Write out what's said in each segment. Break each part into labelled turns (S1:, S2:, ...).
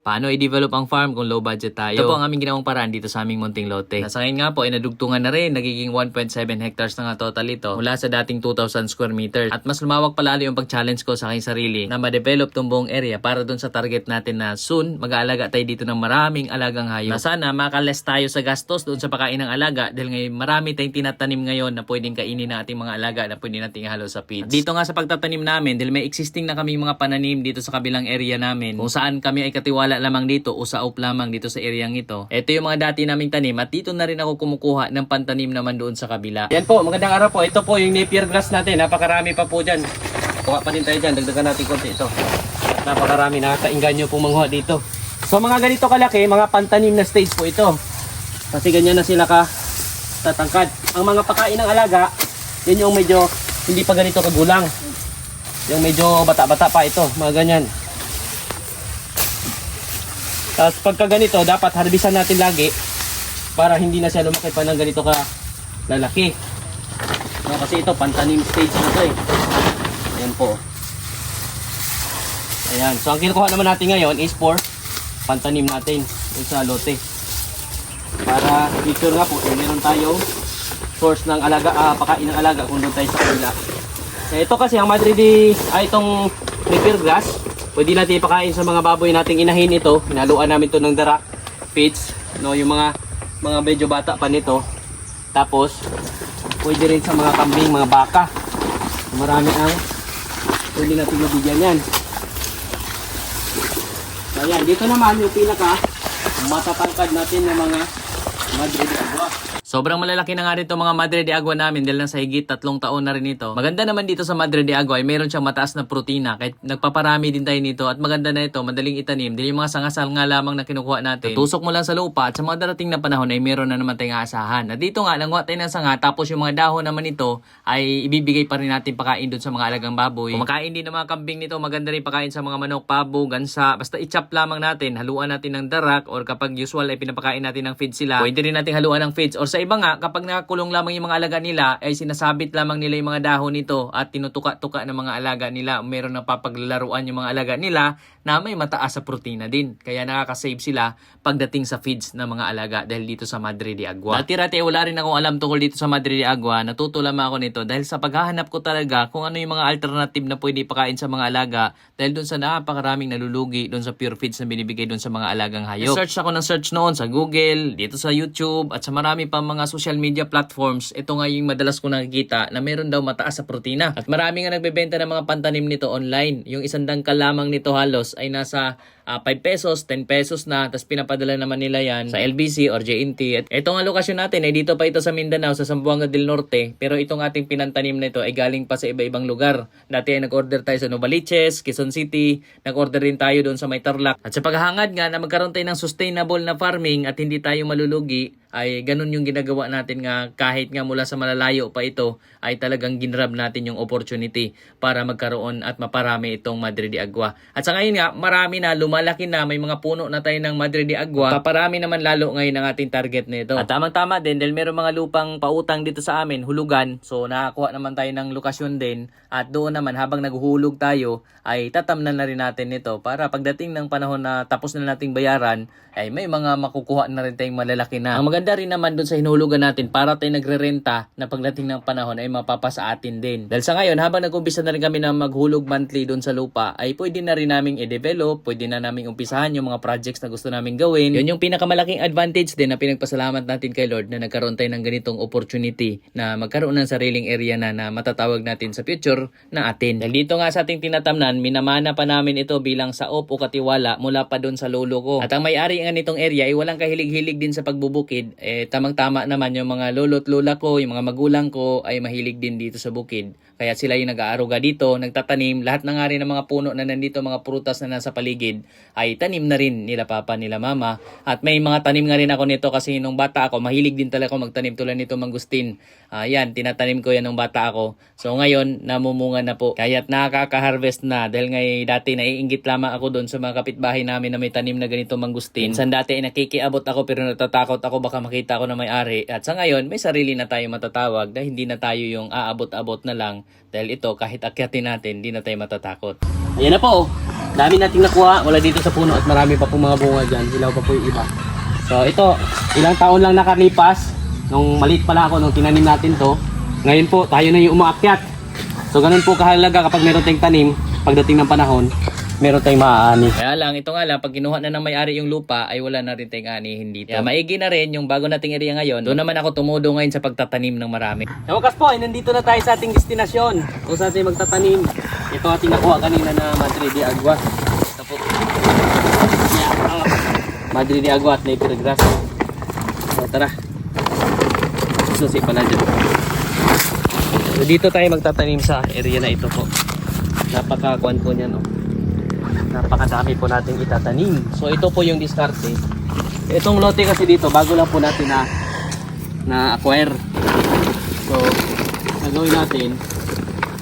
S1: Paano i-develop ang farm kung low budget tayo? Ito po ang aming ginawang paraan dito sa aming munting lote. Nasa ngayon nga po ay nadugtungan na rin. Nagiging 1.7 hectares na nga total ito mula sa dating 2,000 square meters. At mas lumawak palalo yung pag-challenge ko sa aking sarili na ma-develop tong buong area para dun sa target natin na soon mag-aalaga tayo dito ng maraming alagang hayop. Na sana makaless tayo sa gastos doon sa pagkain ng alaga dahil ngayon marami tayong tinatanim ngayon na pwedeng kainin ng ating mga alaga na pwede nating ihalo sa feeds. At dito nga sa pagtatanim namin dahil may existing na kaming mga pananim dito sa kabilang area namin kung saan kami ay katiwala lamang dito o sa lamang dito sa areang ito. Ito yung mga dati naming tanim at dito na rin ako kumukuha ng pantanim naman doon sa kabila. Yan po, magandang araw po. Ito po yung Napier grass natin. Napakarami pa po dyan. Kuha pa din tayo dyan. Dagdagan natin konti ito. Napakarami. Nakakainggan nyo pong manghuha dito. So mga ganito kalaki, mga pantanim na stage po ito. Kasi ganyan na sila tatangkad. Ang mga pakain ng alaga, yan yung medyo hindi pa ganito kagulang. Yung medyo bata-bata pa ito. Mga ganyan. Tapos pagka ganito, dapat harbisan natin lagi para hindi na siya lumaki pa ng ganito ka lalaki. No, kasi ito, pantanim stage na ito eh. Ayan po. Ayan. So ang kinukuha naman natin ngayon is for pantanim natin sa lote. Para future nga po, meron tayong source ng alaga, pakain ng alaga kung doon tayo sa kanila. Ito kasi ang itong Napier grass. Pwede natin ipakain sa mga baboy nating inahin ito. Hinaluan namin ito ng darak feeds, no, yung mga medyo bata pa nito. Tapos pwede rin sa mga kambing, mga baka. Marami ang pwede natin mabigyan yan. So yan, dito naman yung pinaka matatangkad natin ng mga Madre de Agua. Sobrang malalaki na nga rin itong mga Madre de Agua namin dahil nasa higit 3 taon na rin ito. Maganda naman dito sa Madre de Agua ay meron siyang mataas na protina kahit nagpaparami din tayo nito at maganda na ito, madaling itanim. Dahil yung mga sangasal nga lamang na kinukuha natin, tusok mo lang sa lupa at sa mga darating na panahon ay meron na naman tayong aasahan. At dito nga, nanguha tayo ng sanga tapos yung mga dahon naman ito ay ibibigay pa rin natin pakain doon sa mga alagang baboy. Kung makain din ng mga kambing nito, maganda rin pakain sa mga manok, pabo, gansa. Basta i-chop lamang natin, haluan natin ng darak or kapag usual ay pinapakain natin ng feeds sila, pwede rin natin haluan ng feeds or sa iba nga, kapag nakakulong lamang yung mga alaga nila, ay sinasabit lamang nila yung mga dahon nito at tinutuka-tuka ng mga alaga nila. Meron na papaglalaruan yung mga alaga nila na may mataas sa protina din. Kaya nakakasave sila pagdating sa feeds ng mga alaga dahil dito sa Madre de Agua. Dati-rati wala rin akong alam tungkol dito sa Madre de Agua. Natuto lamang ako nito dahil sa paghahanap ko talaga kung ano yung mga alternative na pwede pakain sa mga alaga dahil doon sa napakaraming nalulugi doon sa pure feeds na binibigay doon sa mga alagang hayop. Search ako ng search noon sa Google, dito sa YouTube at sa marami pang mga social media platforms. Ito nga yung madalas ko nakikita na meron daw mataas sa protina. At marami nga nagbebenta ng mga pantanim nito online. Yung isang dangkal lamang nito halos ay nasa 5 pesos, 10 pesos na. Tapos pinapadala naman nila yan sa LBC or JNT. At itong lokasyon natin ay dito pa ito sa Mindanao, sa Zamboanga del Norte. Pero itong ating pinantanim nito ay galing pa sa iba-ibang lugar. Dati ay nag-order tayo sa Novaliches, Quezon City. Nag-order rin tayo doon sa May Tarlac. At sa paghahangad nga na magkaroon tayo ng sustainable na farming at hindi tayo malulugi, ay ganun yung ginagawa natin nga kahit nga mula sa malalayo pa ito ay talagang ginrab natin yung opportunity para magkaroon at maparami itong Madre de Agua. At sa ngayon nga marami na, lumalaki na, may mga puno na tayo ng Madre de Agua. Paparami naman lalo ngayon ang ating target nito. At tamang-tama din dahil meron mga lupang pautang dito sa amin, hulugan. So nakakuha naman tayo ng lokasyon din at doon naman habang naghuhulog tayo ay tatamnan na rin natin nito para pagdating ng panahon na tapos na nating bayaran ay may mga makukuha na rin tayong malalaki na. Ang maganda rin naman doon sa hinulugan natin para tayo nagre-renta na pagdating ng panahon ay mapapasa atin din. Dahil sa ngayon, habang nag-umpisa na rin kami na maghulog monthly doon sa lupa, ay pwede na rin naming i-develop, pwede na naming umpisahan yung mga projects na gusto naming gawin. Yun yung pinakamalaking advantage din na pinagpasalamat natin kay Lord na nagkaroon tayo ng ganitong opportunity na magkaroon ng sariling area na matatawag natin sa future na atin. Dahil dito nga sa ating tinatamnan, minamana pa namin ito bilang saop o katiwala mula pa doon sa lolo ko. At ang may-ari nga nitong area ay walang kahilig-hilig din sa pagbubukid. Tamang-tama naman yung mga lolo't lola ko, yung mga magulang ko ay mahilig din dito sa bukid. Kaya sila yung nag-aaruga dito, nagtatanim. Lahat na nga rin ng mga puno na nandito, mga prutas na nasa paligid, ay tanim na rin nila papa, nila mama. At may mga tanim nga rin ako nito kasi nung bata ako, mahilig din talaga ako magtanim tulad nito mangustin. Yan, tinatanim ko yan nung bata ako. So ngayon, namumunga na po. Kaya't nakaka-harvest na. Dahil ngay dati naiinggit lamang ako doon sa mga kapitbahay namin na may tanim na ganito mangustin. Minsan dati ay nakikiabot ako pero natatakot ako baka makita ako na may-ari. At sa ngayon, may sarili na tayo matatawag dahil hindi na tayo yung aabot-abot na lang. Dahil ito, kahit akyatin natin, hindi na tayo matatakot. Ayan na po.
S2: Dami nating nakuha wala dito sa puno at marami pa po mga bunga dyan. Hilaw pa po yung iba. So ito, ilang taon lang nakalipas. Nung maliit pala ako, nung tinanim natin to. Ngayon po, tayo na yung umaakyat. So ganun po kahalaga kapag meron tayong tanim, pagdating ng panahon, meron tayong maaani.
S1: Kaya lang, ito nga lang, pag kinuha na ng may-ari yung lupa, ay wala na rin tayong anihin dito. Kaya maigi na rin yung bago nating area ngayon. Doon naman ako tumudo ngayon sa pagtatanim ng marami.
S2: Sa wakas po, ay nandito na tayo sa ating destinasyon. Kung saan tayo magtatanim. Ito ating nakuha kanina na Madre de Agua. Ito po. Madre de Agua at Napier grass. So tara. Susi pala dyan. So dito tayo magtatanim sa area na ito po. Napakakuan po niya, no? Napakadami po nating itatanim. So ito po yung diskarte. Itong lote kasi dito bago lang po natin na acquire. So gagawin natin,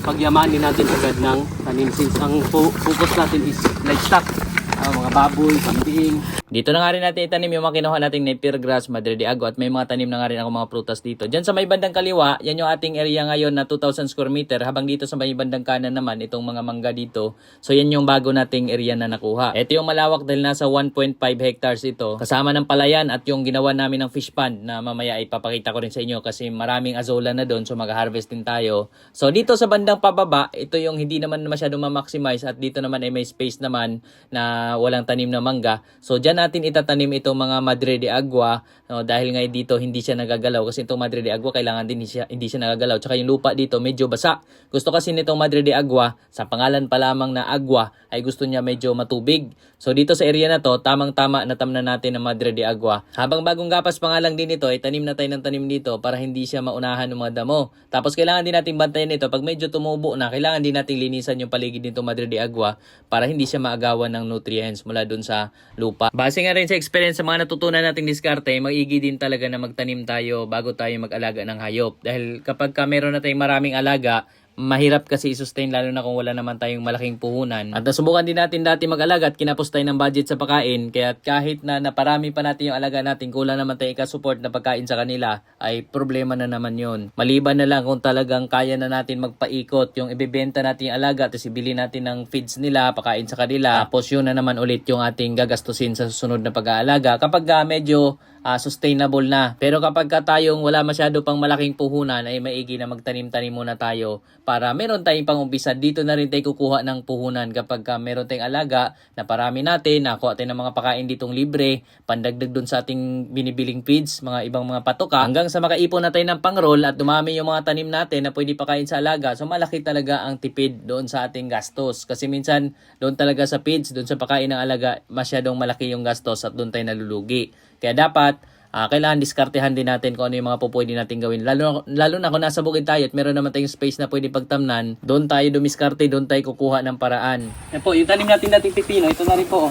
S2: pagyamanin natin agad ng tanim since ang focus natin is livestock, mga baboy, kambing.
S1: Dito na nga rin natin itanim yung mga kinuha nating Napier grass, Madre de Agua, at may mga tanim na nga rin ako mga prutas dito. Diyan sa may bandang kaliwa, yan yung ating area ngayon na 2,000 square meter, habang dito sa may bandang kanan naman, itong mga mangga dito. So yan yung bago nating area na nakuha. Ito yung malawak dahil nasa 1.5 hectares ito, kasama ng palayan at yung ginawa namin ng fish pond na mamaya ipapakita ko rin sa inyo kasi maraming azola na doon, so mag-harvest din tayo. So dito sa bandang pababa, ito yung hindi naman masyadong ma-maximize at dito naman ay may space naman na walang tanim na mangga. So dyan natin itatanim itong mga Madre de Agua, no, dahil nga dito hindi siya nagagalaw kasi itong Madre de Agua kailangan din hindi siya nagagalaw. Tsaka yung lupa dito medyo basa. Gusto kasi nitong Madre de Agua, sa pangalan pa lamang na Agua, ay gusto niya medyo matubig. So dito sa area na to, tamang-tama na tamna natin ng Madre de Agua. Habang bagong gapas pa nga lang din ito, ay tanim na tayo ng tanim dito para hindi siya maunahan ng mga damo. Tapos kailangan din natin bantayan ito. Pag medyo tumubo na, kailangan din natin linisan yung paligid nito Madre de Agua para hindi siya maagawan ng nutrients mula dun sa lupa. Base nga rin sa experience sa mga natutunan nating diskarte, maigi din talaga na magtanim tayo bago tayo mag-alaga ng hayop. Dahil kapag meron na tayong maraming alaga, mahirap kasi i-sustain lalo na kung wala naman tayong malaking puhunan. At nasubukan din natin dati mag-alaga at kinapos tayo ng budget sa pagkain. Kaya kahit na naparami pa natin yung alaga natin, kulang naman tayo ikasupport na pagkain sa kanila, ay problema na naman yon. Maliban na lang kung talagang kaya na natin magpaikot, yung ibebenta natin yung alaga, tapos ibili natin ng feeds nila, pakain sa kanila, tapos yun na naman ulit yung ating gagastusin sa susunod na pag-aalaga. Kapag medyo sustainable na. Pero kapag tayong wala masyado pang malaking puhunan, ay maigi na magtanim-tanim muna tayo para meron tayong pang-umpisa. Dito na rin tayo kukuha ng puhunan kapag meron tayong alaga na parami natin, nakuha tayo ng mga pakain ditong libre, pandagdag dun sa ating binibiling feeds, mga ibang mga patoka, hanggang sa makaipon na tayo ng pang-roll at dumami yung mga tanim natin na pwede pakain sa alaga. So malaki talaga ang tipid doon sa ating gastos. Kasi minsan doon talaga sa feeds, doon sa pakain ng alaga, masyadong malaki yung gastos at doon tayo nalulugi. Kaya dapat kailangan diskartehan din natin kung ano yung mga pupwede natin gawin. Lalo na kung nasa bukid tayo at meron naman tayong space na pwede pagtamnan, doon tayo dumiskarte, doon tayo kukuha ng paraan.
S2: Yan po, yung tanim natin pipino, ito na rin po.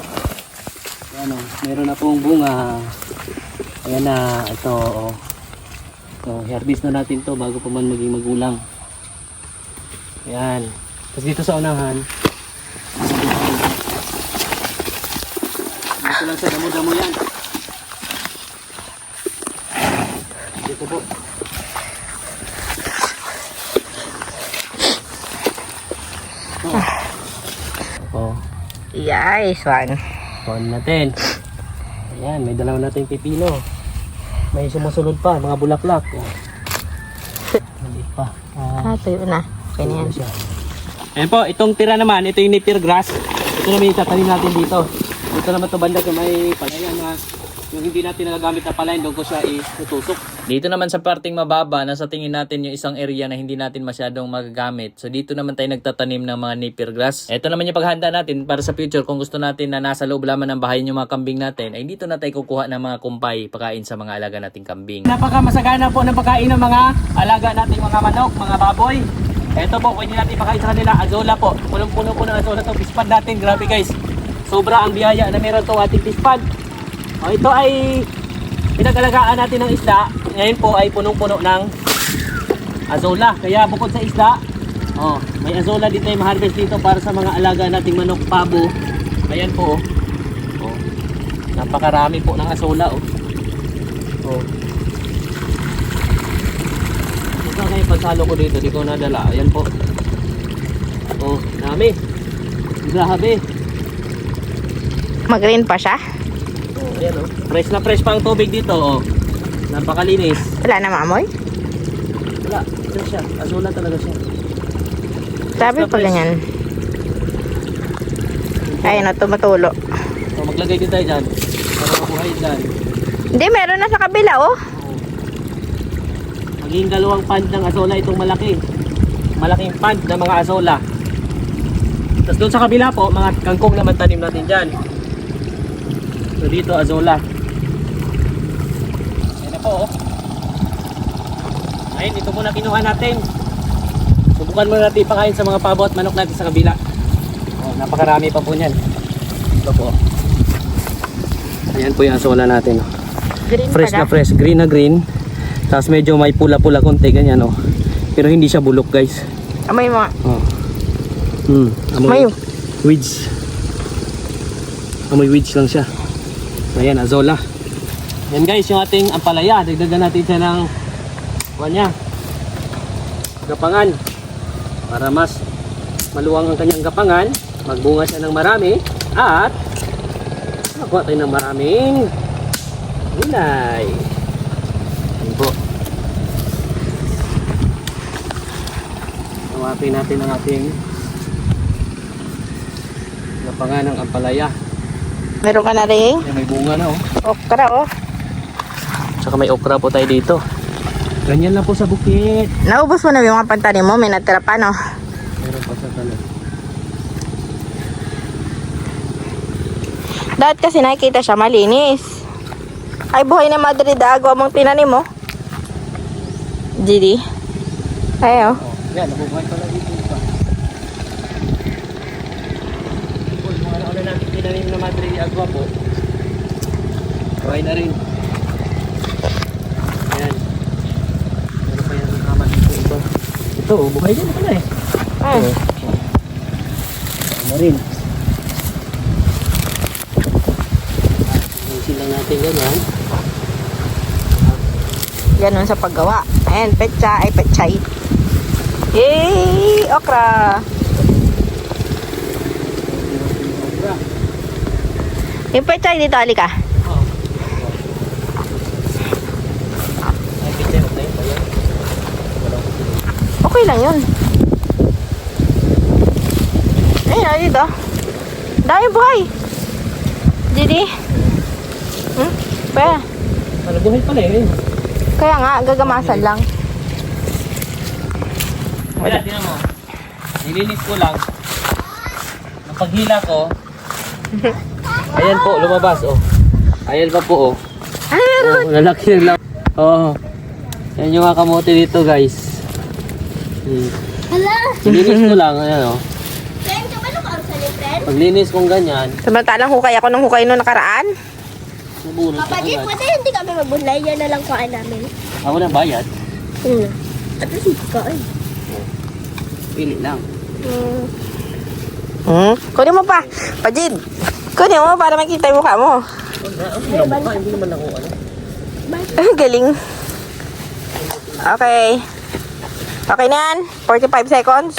S2: Ayan o, meron na pong bunga. Ayan na, ito o. So, harvest na natin to bago pa man maging magulang. Ayan. Tapos dito sa unahan, dito lang sa damo-damo yan. Dito po. Oh.
S3: Yes, one.
S2: Kuhan natin. Ayan, may dalawa natin pipino. May sumusunod pa, mga bulaklak. Oh. Maliit pa.
S3: Tuyo na. Okay na yan.
S2: Ayan po, itong tira naman, ito yung Napier grass. Ito naman yung tatanim natin dito. Ito naman ito banda kung may palayan na yung hindi natin nagagamit na palayan, doon ko siya itutusok.
S1: Dito naman sa parting mababa, nasa tingin natin yung isang area na hindi natin masyadong magagamit. So dito naman tayo nagtatanim ng mga Napier grass. Ito naman yung paghahanda natin para sa future kung gusto natin na nasa loob lamang ng bahay yung mga kambing natin, ay dito na tayo kukuha ng mga kumpay pakain sa mga alaga nating kambing.
S2: Napakamasagana po ng pagkain ng mga alaga nating mga manok, mga baboy. Ito po, pwede natin pakain sa kanila. Azola po. Punong-puno po ng azola itong fish pond natin. Grabe guys. Sobra ang biyaya na meron itong ating fish pond. O, ito ay pinag-alagaan natin ng isda. Ngayon po ay punong-puno ng azola. Kaya bukod sa isda, may azola dito yung ma-harvest dito para sa mga alaga nating manok, pabo. Ayan po. Napakarami po ng azola. Ito nga yung pansalo ko dito. Di ko nadala. Ayan po. Dami. Grabe.
S3: Mag-green pa siya.
S2: Oh, ayan oh. Fresh na fresh pa ang tubig dito oh. Napakalinis.
S3: Wala na maamoy.
S2: Wala, fresh siya. Azula talaga siya.
S3: Sabi
S2: na
S3: pa
S2: fresh.
S3: ganyan. Ayun o, tumatulo.
S2: So, maglagay din tayo dyan. Para mabuhay dyan.
S3: Hindi, meron na sa kabila oh.
S2: Maging dalawang pond ng azola itong malaki. Malaking pond ng mga azola. Tapos doon sa kabila po, mga kangkong naman tanim natin dyan. So dito azola. Yan na po oh. Ayun, ito muna kinuha natin. Subukan muna natin ipakain sa mga pabo at manok natin sa kabila. Oh, napakarami pa po niyan. Ito po. Ayan po yung azola natin. Oh.
S3: Green
S2: Fresh
S3: pala.
S2: na fresh, green na green. Tapos medyo may pula-pula konti ganyan oh. Pero hindi siya bulok guys.
S3: Amoy mo.
S2: Oh.
S3: May
S2: Weeds. Amoy weeds lang siya. Ayan, azola. Yan guys, yung ating ampalaya. Dagdagan natin siya ng niya, gapangan. Para mas maluwang ang kanyang gapangan. Magbunga siya ng marami. At makuha tayo ng maraming gulay. Yan po. Tawapin natin ang ating gapangan ng ampalaya.
S3: meron ka na rin.
S2: Yan, may bunga na oh.
S3: Okra oh.
S2: Tsaka may okra po tayo dito. Ganyan lang po sa bukit.
S3: Naubos mo na yung mga pantanim mo. May natira pa no.
S2: Meron pa sa talan.
S3: Dahil kasi nakikita siya malinis. Ay buhay na Madre de Agua mong tinanim mo. Didi. Ay oh.
S2: Oh, yan, nabubuhay pala dito pa. Uy, mga nauna natin tinanim na Madre de Agua po. Buhay na rin. Ayan. Meron pa yan ang kama dito iba. Ito, buhay din pala eh.
S3: Ay.
S2: Ano rin. Ayusin lang natin ganyan.
S3: Ganun sa paggawa. Ayan, petsa ay petsay. Yay! Okra!
S2: Okra.
S3: Yung petsay dito, halika.
S2: Oh. Ay, pitay mo tayo pa yan.
S3: Okay lang yun. Ayun, oh, dito. Dami buhay. Didi. Kaya,
S2: Ano buhay pala eh.
S3: kaya nga, gagamasan lang.
S2: Wala, tingnan mo. Nilinis ko lang. Napaghila ko. Ayan po, lumabas oh. Ayan pa po oh.
S3: Ay, meron.
S2: Oh, lalaki lang lang. Oh. Yan yung mga kamote dito guys. Nilinis ko lang, ayan oh. Paglinis kong ganyan,
S3: Samantalang hukay ako ng hukay noong nakaraan.
S2: nabunot
S4: Papa
S2: ka
S4: Jake,
S2: agad.
S4: pwede hindi kami magbunlay. Yan na lang kuhaan namin.
S2: Ako na bayad.
S4: At least hindi kain.
S2: Pili lang.
S3: Kunin mo pa. Pajid. Kunin mo para makita yung mukha mo.
S2: Hindi naman ako ano.
S3: Galing. Okay. Okay na yan. 45 seconds.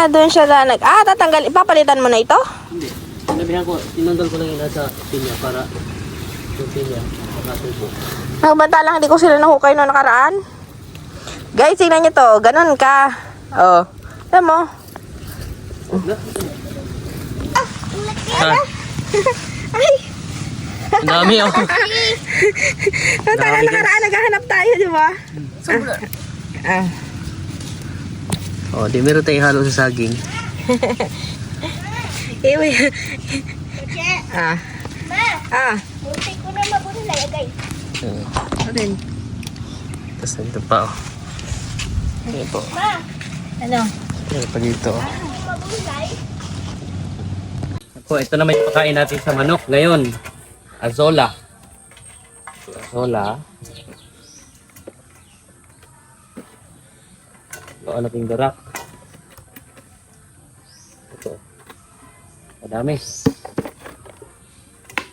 S3: Doon siya na tatanggal. Ipapalitan mo na ito?
S2: Hindi. Sinabihan ko, tinanggal ko lang yun sa pinya para yung pinya makatubo.
S3: Nagbanta lang, hindi ko sila nahukay noong nakaraan. Guys, tingnan nyo to. Ganun ka. Oh. Alam mo? Ay!
S2: Ang dami oh.
S3: Tala nakaraan, naghahanap tayo, di ba?
S2: Oh, di meron tayong halo sa saging.
S3: Iwi.
S4: Che,
S3: Ah.
S4: ma, muntik ko na mabunlay agay.
S3: Alin?
S2: Tapos nandito pa oh. Ayan po.
S4: Ma,
S3: Ano?
S2: Ayan pa dito oh.
S4: mabunlay.
S2: Po, ito naman yung pakain natin sa manok ngayon. Azola. Azola. Ito ang ating darak. Ito. Madami.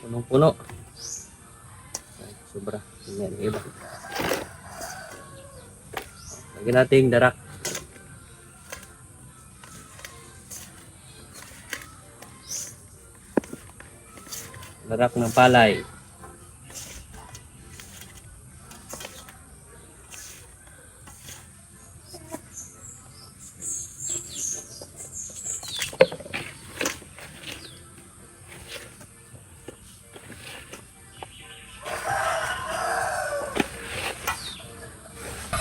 S2: Punong-puno. Sobra. Tingnan yung iba. Lagyan natin yung darak. Larak ng palay.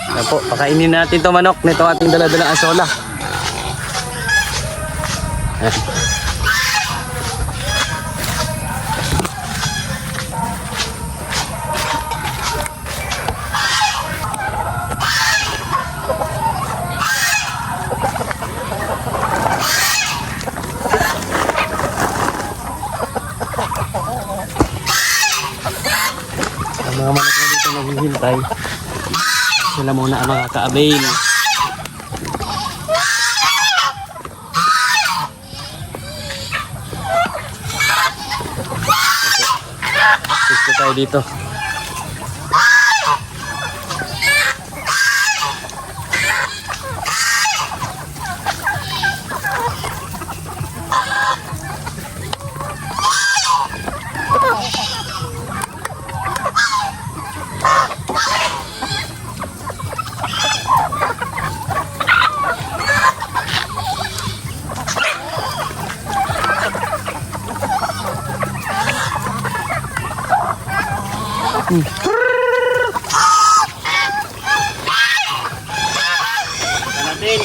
S2: Yan po, pakainin natin to manok nito ating dala-dalang asola. Yan. Ang mga manok na dito naghihintay. Sila muna ang makaka-avail. Gusto tayo dito. Natin.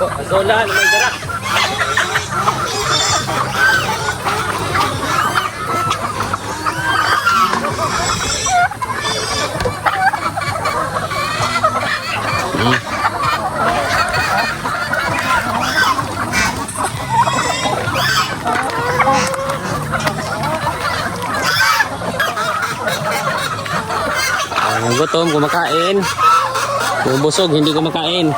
S2: Asola, lumay dara. Ang gutom, kumakain. Yung busog, hindi kumakain.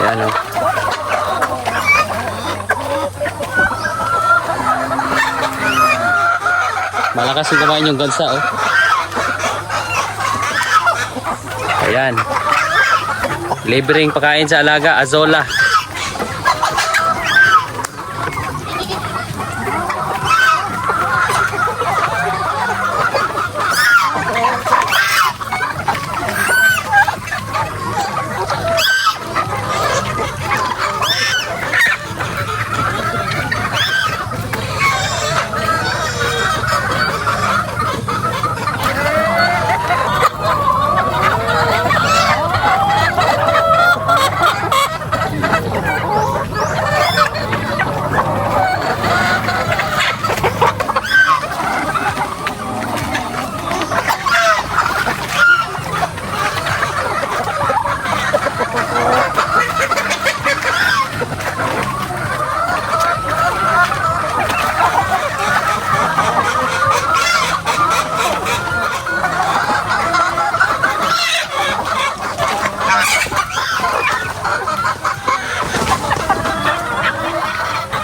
S2: Ayan o. Malakas yung kumain yung gansa o. Ayan. Libreng pakain sa alaga, azola.